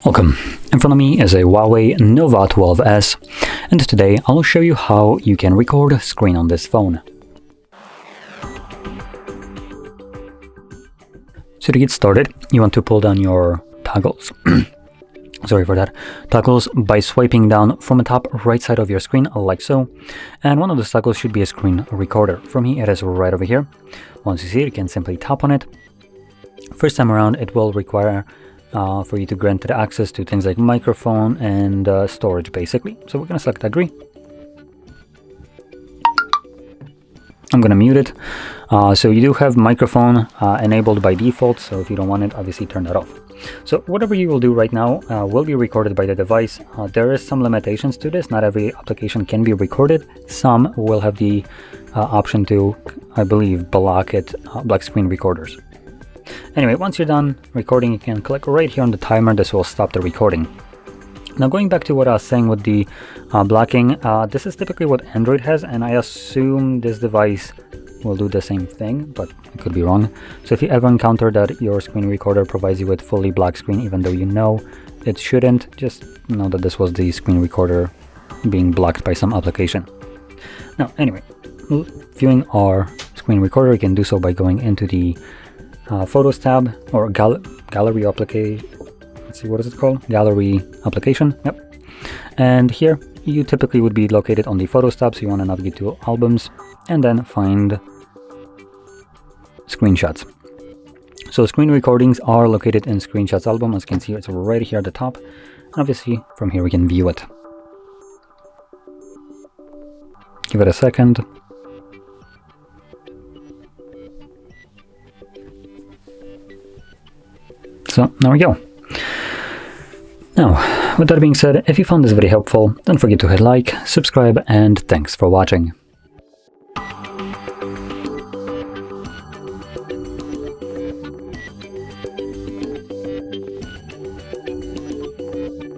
Welcome. In front of me is a HUAWEI Nova 12S, and today I'll show you how you can record a screen on this phone. So to get started, you want to pull down your toggles. Sorry for that. Toggles by swiping down from the top right side of your screen, like so. And one of the toggles should be a screen recorder. For me, it is right over here. Once you see it, you can simply tap on it. First time around, it will require for you to grant the access to things like microphone and storage, basically. So we're going to select agree. I'm going to mute it. So you do have microphone enabled by default, so if you don't want it, obviously turn that off. So whatever you will do right now will be recorded by the device. There is some limitations to this. Not every application can be recorded. Some will have the option to, I believe, block screen recorders. Anyway, once you're done recording, you can click right here on the timer. This will stop the recording. Now, going back to what I was saying with the blocking, this is typically what Android has, and I assume this device will do the same thing, but I could be wrong. So if you ever encounter that your screen recorder provides you with fully black screen, even though you know it shouldn't, just know that this was the screen recorder being blocked by some application. Now, anyway, viewing our screen recorder, you can do so by going into the Photos tab or gallery application. Let's see, what is it called? Gallery application. Yep. And here you typically would be located on the Photos tab, so you want to navigate to Albums and then find Screenshots. So screen recordings are located in Screenshots album. As you can see, it's right here at the top. And obviously, from here we can view it. Give it a second. So there we go. Now, with that being said, if you found this video helpful, don't forget to hit like, subscribe, and thanks for watching.